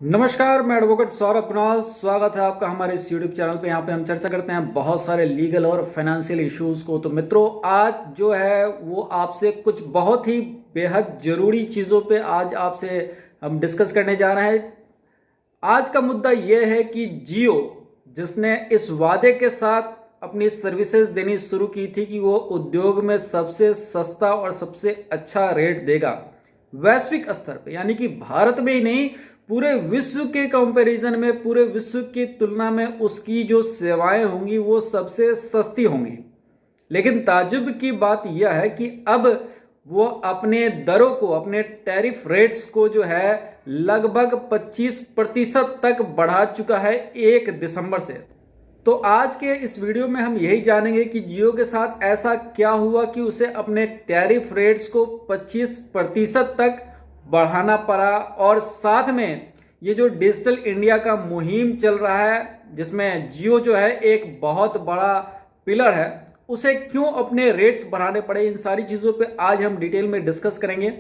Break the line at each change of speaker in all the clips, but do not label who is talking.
नमस्कार, मैं एडवोकेट सौरभ कुणाल। स्वागत है आपका हमारे इस यूट्यूब चैनल पे। यहाँ पे हम चर्चा करते हैं बहुत सारे लीगल और फाइनेंशियल इश्यूज को। तो मित्रों, आज जो है वो आपसे कुछ बहुत ही बेहद जरूरी चीज़ों पे आज आपसे हम डिस्कस करने जा रहे हैं। आज का मुद्दा ये है कि जियो, जिसने इस वादे के साथ अपनी सर्विसेज देनी शुरू की थी कि वो उद्योग में सबसे सस्ता और सबसे अच्छा रेट देगा वैश्विक स्तर पे, यानी कि भारत में ही नहीं, पूरे विश्व के कंपैरिजन में, पूरे विश्व की तुलना में उसकी जो सेवाएं होंगी वो सबसे सस्ती होंगी। लेकिन ताज्जुब की बात यह है कि अब वो अपने दरों को, अपने टैरिफ रेट्स को जो है लगभग 25% तक बढ़ा चुका है 1 दिसंबर से। तो आज के इस वीडियो में हम यही जानेंगे कि जियो के साथ ऐसा क्या हुआ कि उसे अपने टैरिफ रेट्स को 25% तक बढ़ाना पड़ा, और साथ में ये जो डिजिटल इंडिया का मुहिम चल रहा है जिसमें जियो जो है एक बहुत बड़ा पिलर है, उसे क्यों अपने रेट्स बढ़ाने पड़े। इन सारी चीज़ों पे आज हम डिटेल में डिस्कस करेंगे।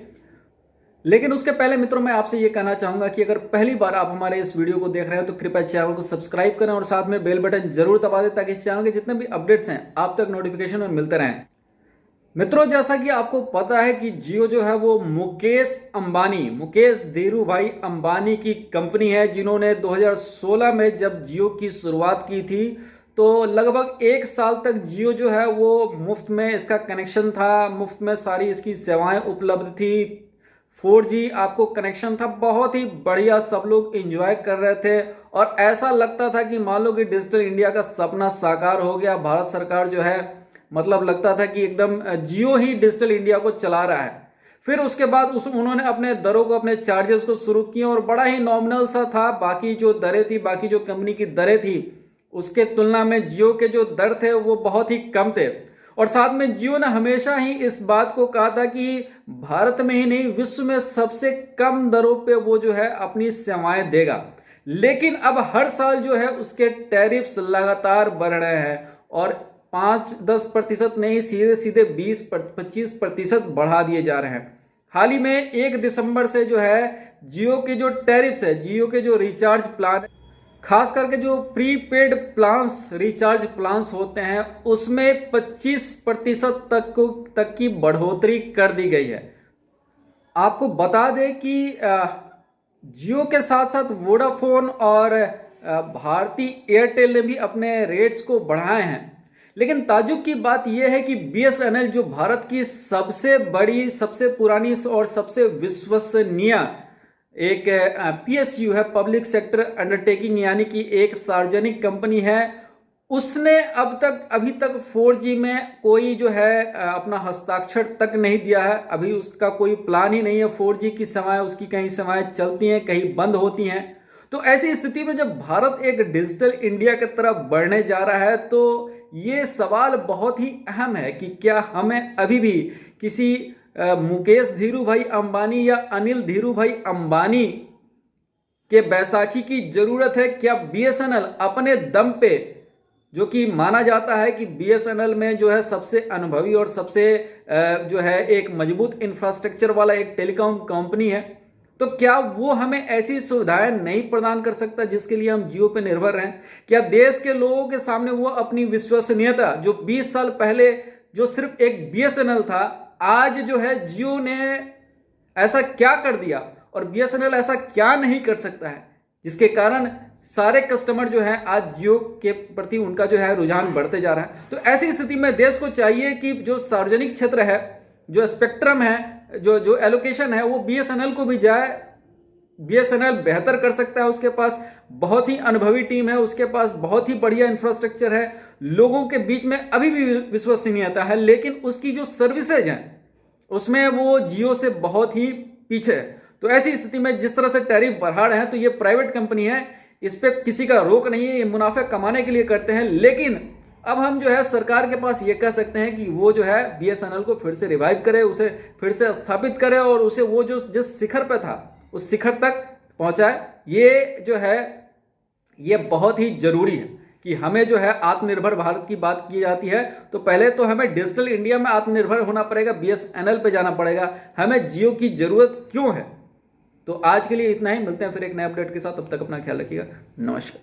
लेकिन उसके पहले मित्रों, मैं आपसे ये कहना चाहूंगा कि अगर पहली बार आप हमारे इस वीडियो को देख रहे हैं तो कृपया चैनल को सब्सक्राइब करें और साथ में बेल बटन जरूर दबा दें ताकि इस चैनल के जितने भी अपडेट्स हैं आप तक नोटिफिकेशन में मिलते रहें। मित्रों, जैसा कि आपको पता है कि जियो जो है वो मुकेश धीरूभाई अंबानी की कंपनी है, जिन्होंने 2016 में जब जियो की शुरुआत की थी तो लगभग 1 साल तक जियो जो है वो मुफ्त में इसका कनेक्शन था, मुफ्त में सारी इसकी सेवाएं उपलब्ध थी। 4G आपको कनेक्शन था, बहुत ही बढ़िया, सब लोग एंजॉय कर रहे थे और ऐसा लगता था कि मान लो कि डिजिटल इंडिया का सपना साकार हो गया। भारत सरकार जो है, मतलब लगता था कि एकदम जियो ही डिजिटल इंडिया को चला रहा है। फिर उसके बाद उन्होंने अपने दरों को, अपने चार्जेस को शुरू किए और बड़ा ही नॉमिनल सा था। बाकी जो दरें थी, बाकी जो कंपनी की दरें थी उसके तुलना में जियो के जो दर थे वो बहुत ही कम थे। और साथ में जियो ने हमेशा ही इस बात को कहा था कि भारत में ही नहीं, विश्व में सबसे कम दरों पे वो जो है अपनी सेवाएं देगा। लेकिन अब हर साल जो है उसके टैरिफ्स लगातार बढ़ रहे हैं और 5-10% नहीं, सीधे सीधे 20-25% बढ़ा दिए जा रहे हैं। हाल ही में 1 दिसंबर से जो है जियो के जो टैरिफ्स है, जियो के जो रिचार्ज प्लान, खास करके जो प्रीपेड प्लान्स, रिचार्ज प्लान्स होते हैं, उसमें 25% तक की बढ़ोतरी कर दी गई है। आपको बता दें कि जियो के साथ साथ वोडाफोन और भारती एयरटेल ने भी अपने रेट्स को बढ़ाए हैं। लेकिन ताज्जुब की बात यह है कि BSNL, जो भारत की सबसे बड़ी, सबसे पुरानी और सबसे विश्वसनीय एक PSU है, पब्लिक सेक्टर अंडरटेकिंग, यानी कि एक सार्वजनिक कंपनी है, उसने अभी तक 4G में कोई जो है अपना हस्ताक्षर तक नहीं दिया है। अभी उसका कोई प्लान ही नहीं है 4G की सेवाएं, उसकी कहीं सेवाएं चलती हैं, कहीं बंद होती हैं। तो ऐसी स्थिति में जब भारत एक डिजिटल इंडिया की तरफ बढ़ने जा रहा है तो ये सवाल बहुत ही अहम है कि क्या हमें अभी भी किसी मुकेश धीरूभाई अंबानी या अनिल धीरूभाई अंबानी के बैसाखी की जरूरत है? क्या BSNL अपने दम पे, जो कि माना जाता है कि BSNL में जो है सबसे अनुभवी और सबसे जो है एक मजबूत इंफ्रास्ट्रक्चर वाला एक टेलीकॉम कंपनी है, तो क्या वो हमें ऐसी सुविधाएं नहीं प्रदान कर सकता जिसके लिए हम जियो पे निर्भर रहें? क्या देश के लोगों के सामने वो अपनी विश्वसनीयता, जो 20 साल पहले जो सिर्फ एक BSNL था, आज जो है जियो ने ऐसा क्या कर दिया और BSNL ऐसा क्या नहीं कर सकता है जिसके कारण सारे कस्टमर जो हैं आज जियो के प्रति उनका जो है रुझान बढ़ते जा रहा है? तो ऐसी स्थिति में देश को चाहिए कि जो सार्वजनिक क्षेत्र है, जो स्पेक्ट्रम है, जो एलोकेशन है, वो BSNL को भी जाए। BSNL बेहतर कर सकता है, उसके पास बहुत ही अनुभवी टीम है, उसके पास बहुत ही बढ़िया इंफ्रास्ट्रक्चर है, लोगों के बीच में अभी भी विश्वसनीयता है, लेकिन उसकी जो सर्विसेज हैं उसमें वो जियो से बहुत ही पीछे है। तो ऐसी स्थिति में जिस तरह से टैरिफ बढ़ा रहे हैं, तो ये प्राइवेट कंपनी है, इस पर किसी का रोक नहीं है, ये मुनाफे कमाने के लिए करते हैं। लेकिन अब हम जो है सरकार के पास ये कह सकते हैं कि वो जो है BSNL को फिर से रिवाइव करे, उसे फिर से स्थापित करे और उसे वो जो जिस शिखर पे था उस शिखर तक पहुंचाए। ये जो है ये बहुत ही जरूरी है कि हमें जो है आत्मनिर्भर भारत की बात की जाती है तो पहले तो हमें डिजिटल इंडिया में आत्मनिर्भर होना पड़ेगा, BSNL पे जाना पड़ेगा। हमें जियो की जरूरत क्यों है? तो आज के लिए इतना ही, मिलते हैं फिर एक नए अपडेट के साथ, तब तक अपना ख्याल रखिएगा। नमस्कार।